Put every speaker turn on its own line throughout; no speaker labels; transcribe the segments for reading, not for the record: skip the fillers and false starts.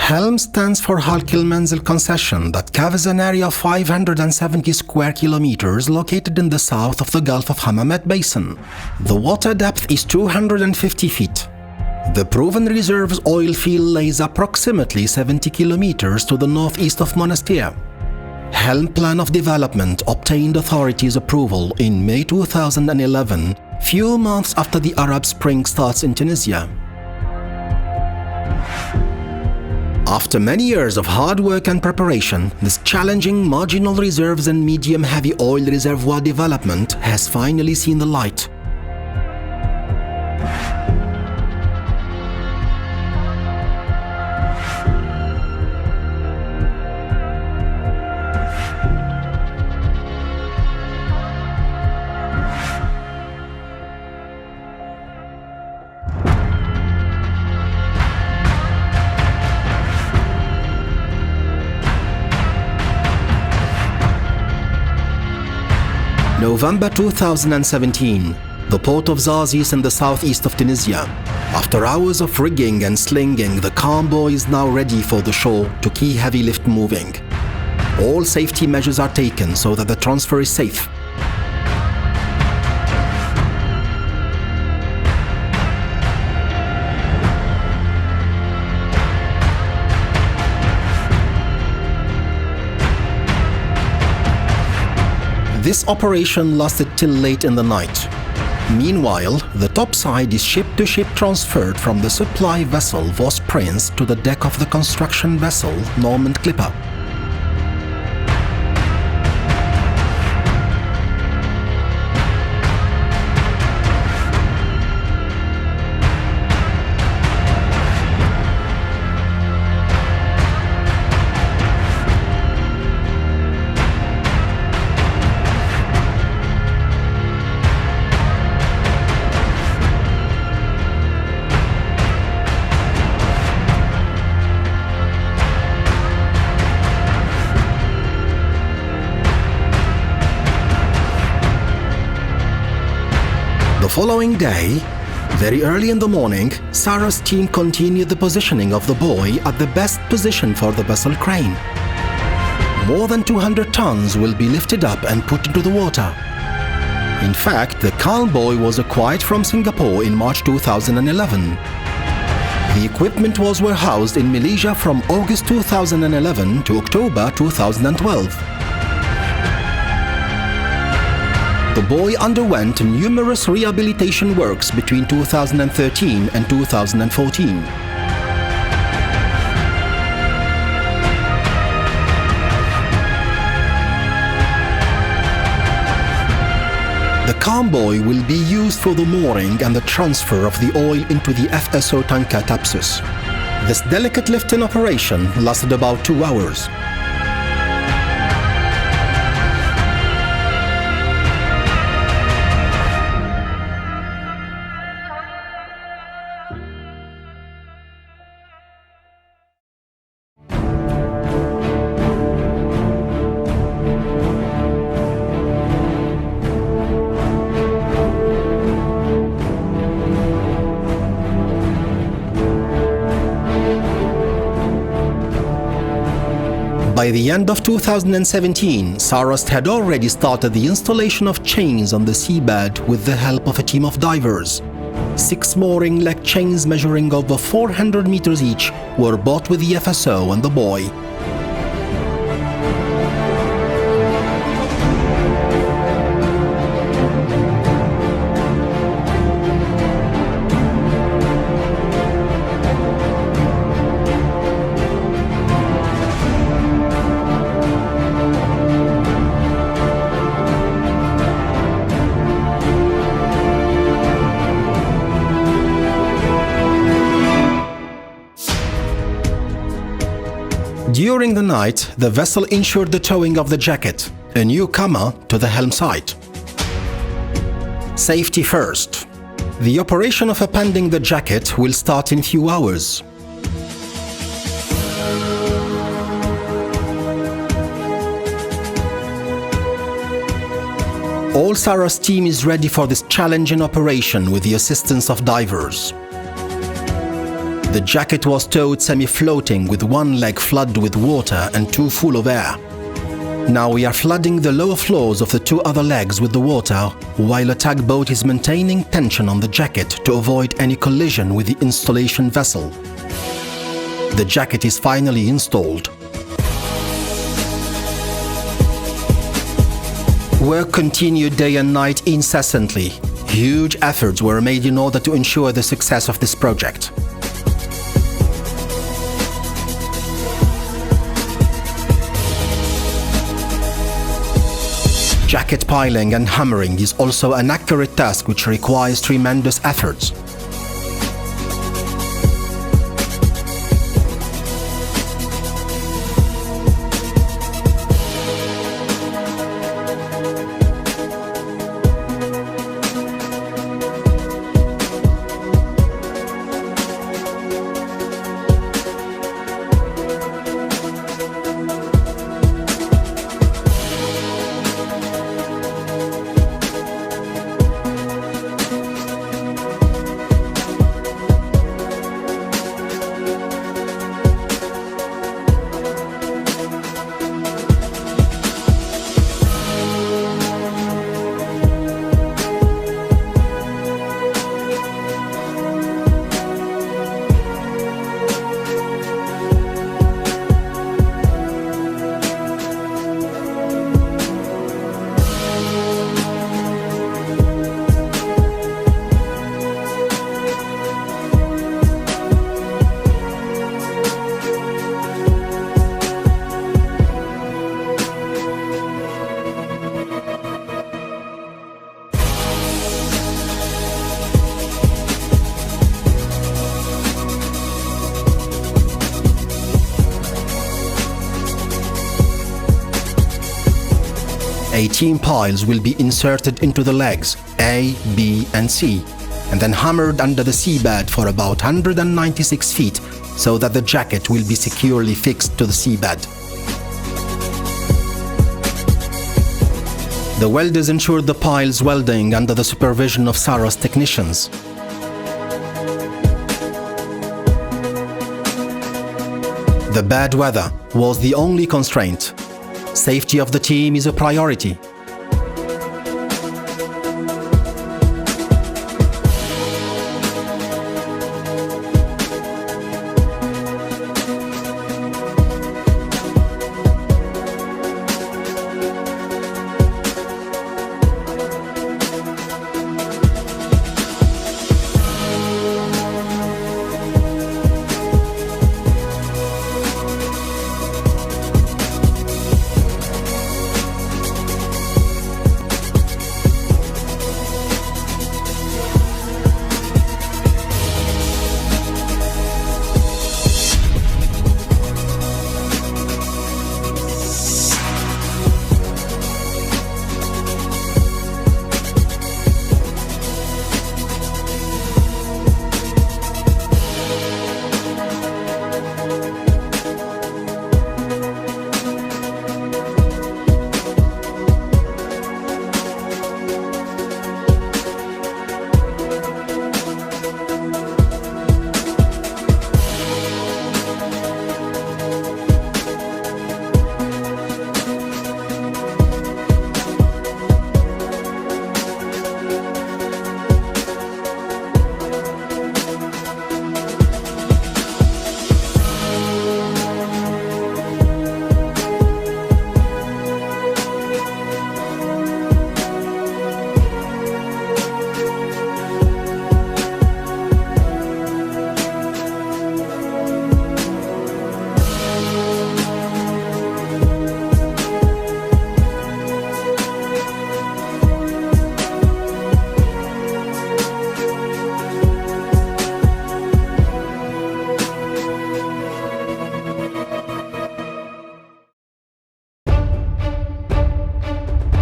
Helm stands for Halk El Manzel concession that covers an area of 570 square kilometers located in the south of the Gulf of Hammamet basin. The water depth is 250 feet. The proven reserves oil field lays approximately 70 kilometers to the northeast of Monastir. Helm Plan of Development obtained authorities' approval in May 2011, few months after the Arab Spring starts in Tunisia. After many years of hard work and preparation, this challenging marginal reserves and medium-heavy oil reservoir development has finally seen the light. November 2017, the port of Zarzis in the southeast of Tunisia. After hours of rigging and slinging, the convoy is now ready for the shore to keep heavy lift moving. All safety measures are taken so that the transfer is safe. This operation lasted till late in the night. Meanwhile, the topside is ship-to-ship transferred from the supply vessel Vos Prince to the deck of the construction vessel Normand Clipper. The following day, very early in the morning, Sarost team continued the positioning of the buoy at the best position for the vessel crane. More than 200 tons will be lifted up and put into the water. In fact, the convoy was acquired from Singapore in March 2011. The equipment was warehoused in Malaysia from August 2011 to October 2012. The buoy underwent numerous rehabilitation works between 2013 and 2014. The convoy will be used for the mooring and the transfer of the oil into the FSO tanker Pictus. This delicate lifting operation lasted about 2 hours. By the end of 2017, Sarost had already started the installation of chains on the seabed with the help of a team of divers. 6 mooring leg chains measuring over 400 meters each were bought with the FSO and the buoy. During the night, the vessel ensured the towing of the jacket, a newcomer to the Helm site. Safety first. The operation of appending the jacket will start in few hours. All Sarost team is ready for this challenging operation with the assistance of divers. The jacket was towed semi-floating with one leg flooded with water and two full of air. Now we are flooding the lower floors of the two other legs with the water, while a tugboat is maintaining tension on the jacket to avoid any collision with the installation vessel. The jacket is finally installed. Work continued day and night incessantly. Huge efforts were made in order to ensure the success of this project. Jacket piling and hammering is also an accurate task which requires tremendous efforts. Eighteen piles will be inserted into the legs A, B and C, and then hammered under the seabed for about 196 feet so that the jacket will be securely fixed to the seabed. The welders ensured the piles welding under the supervision of Sarost technicians. The bad weather was the only constraint. Safety of the team is a priority.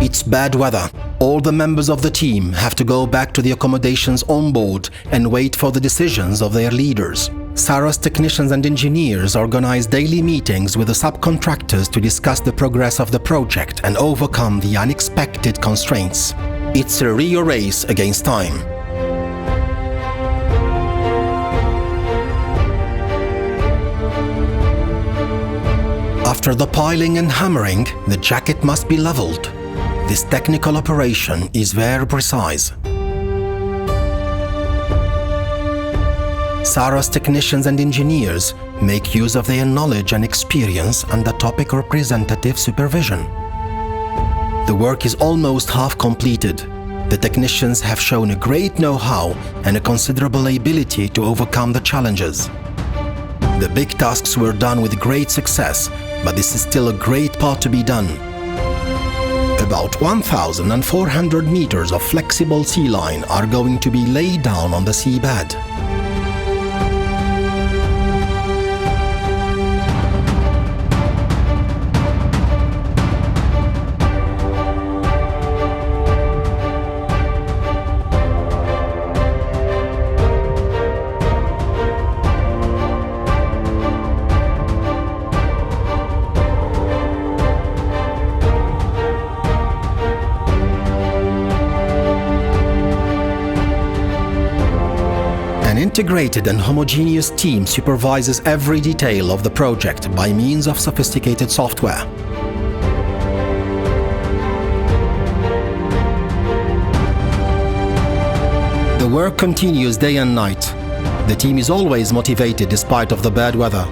It's bad weather. All the members of the team have to go back to the accommodations on board and wait for the decisions of their leaders. Sarost technicians and engineers organize daily meetings with the subcontractors to discuss the progress of the project and overcome the unexpected constraints. It's a real race against time. After the piling and hammering, the jacket must be leveled. This technical operation is very precise. Sarost technicians and engineers make use of their knowledge and experience under topic representative supervision. The work is almost half completed. The technicians have shown a great know-how and a considerable ability to overcome the challenges. The big tasks were done with great success, but this is still a great part to be done. About 1,400 meters of flexible sea line are going to be laid down on the seabed. An integrated and homogeneous team supervises every detail of the project by means of sophisticated software. The work continues day and night. The team is always motivated despite of the bad weather.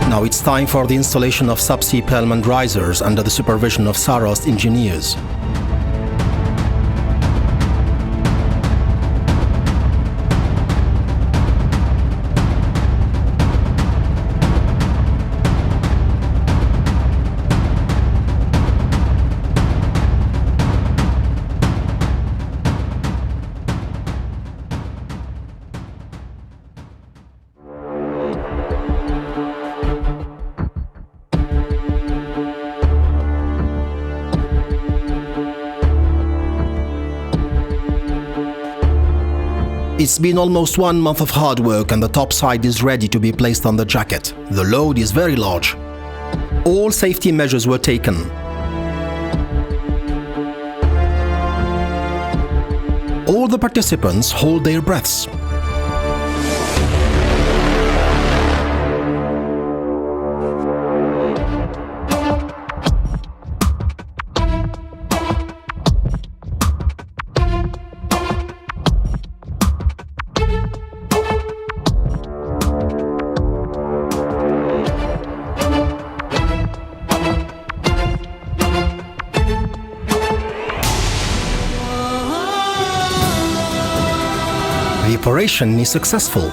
Now it's time for the installation of subsea Helm and risers under the supervision of Sarost engineers. It's been almost 1 month of hard work and the topside is ready to be placed on the jacket. The load is very large. All safety measures were taken. All the participants hold their breaths. The operation is successful.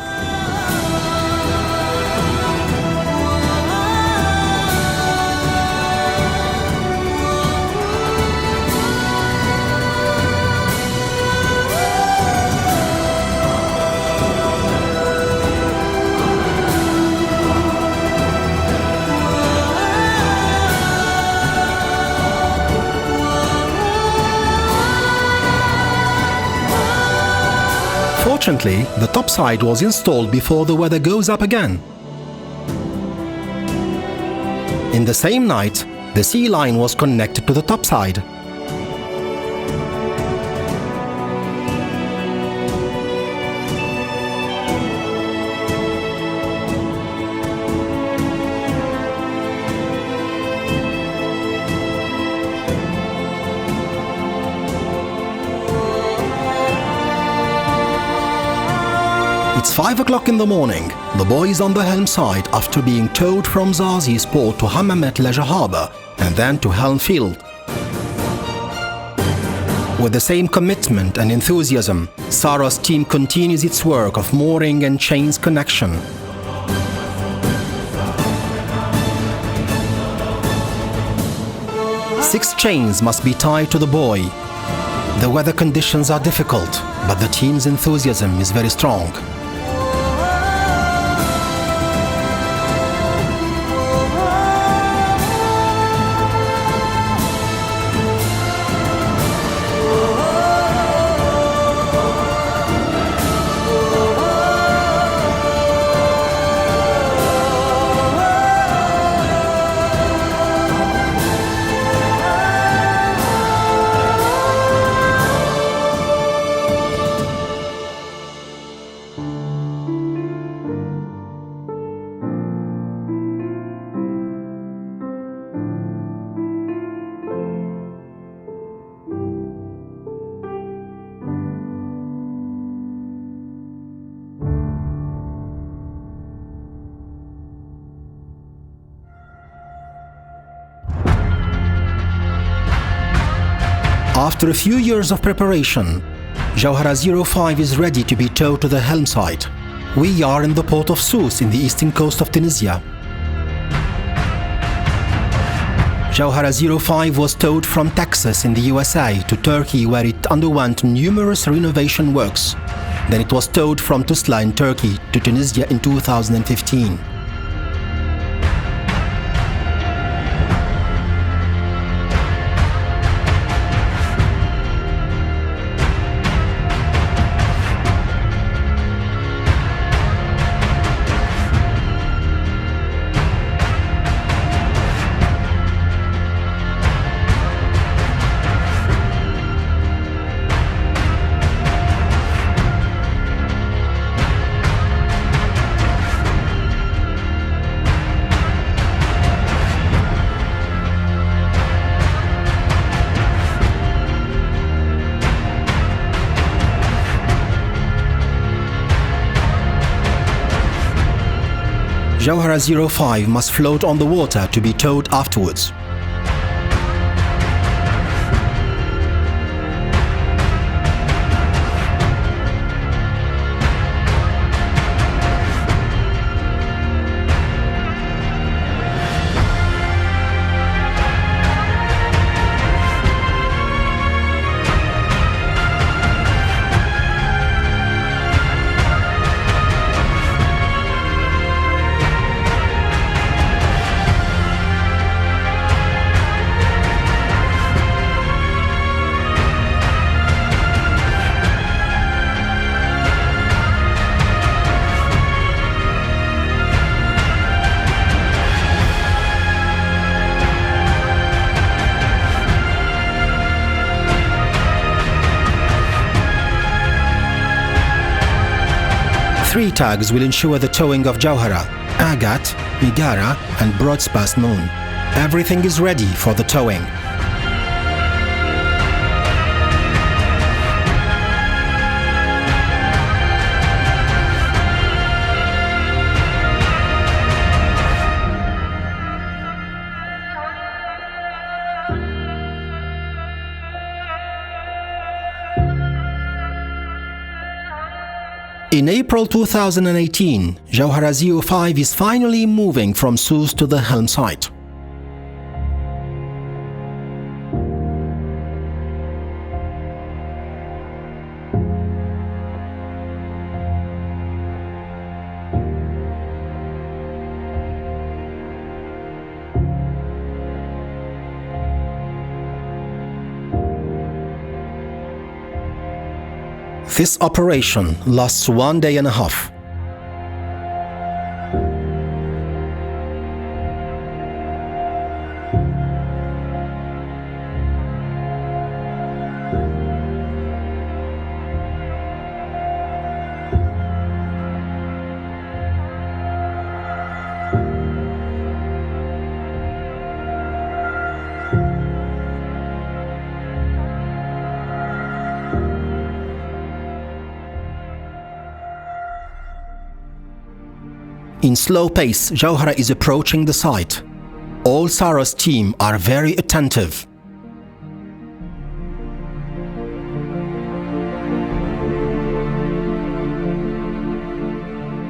Fortunately, the topside was installed before the weather goes up again. In the same night, the sea line was connected to the topside. It's 5 o'clock in the morning. The boy is on the helm side after being towed from Zazi's port to Hammamet leisure harbour and then to Helm field. With the same commitment and enthusiasm, Sarost team continues its work of mooring and chains connection. Six chains must be tied to the buoy. The weather conditions are difficult, but the team's enthusiasm is very strong. After a few years of preparation, Jawhara 05 is ready to be towed to the Helm site. We are in the port of Sousse in the eastern coast of Tunisia. Jawhara 05 was towed from Texas in the USA to Turkey, where it underwent numerous renovation works. Then it was towed from Tuzla in Turkey to Tunisia in 2015. Jawhara 05 must float on the water to be towed afterwards. Three tags will ensure the towing of Jawhara: Agat, Migara and Broadspass Moon. Everything is ready for the towing. In April 2018, Jawhara 05 is finally moving from Sousse to the Helm site. This operation lasts 1 day and a half. In slow pace, Jawhara is approaching the site. All Sarost team are very attentive.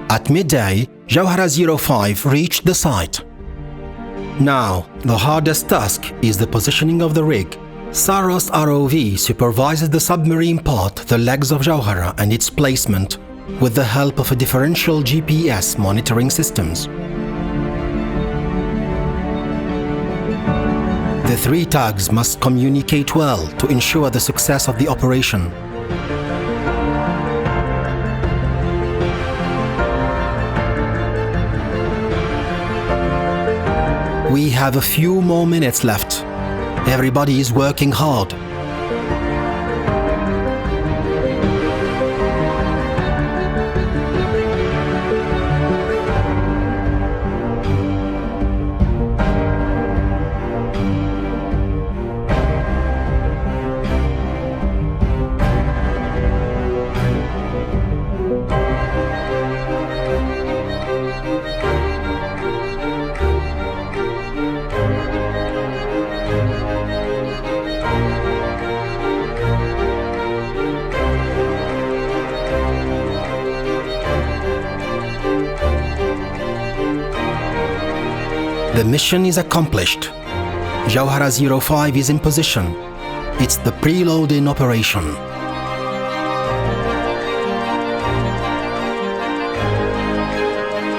At midday, Jawhara 05 reached the site. Now, the hardest task is the positioning of the rig. Sarost ROV supervises the submarine part, the legs of Jawhara and its placement, with the help of a differential GPS monitoring systems. The three tags must communicate well to ensure the success of the operation. We have a few more minutes left. Everybody is working hard. The mission is accomplished. Jawhara 05 is in position. It's the preload in operation.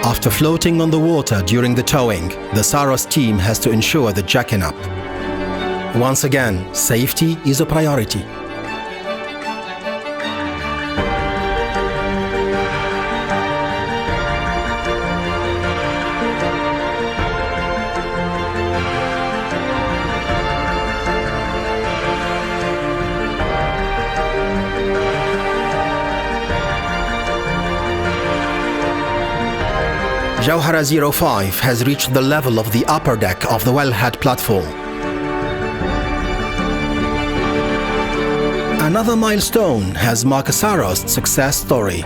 After floating on the water during the towing, the Sarost team has to ensure the jacking up. Once again, safety is a priority. Jawhara 05 has reached the level of the upper deck of the wellhead platform. Another milestone has marked a Sarost success story.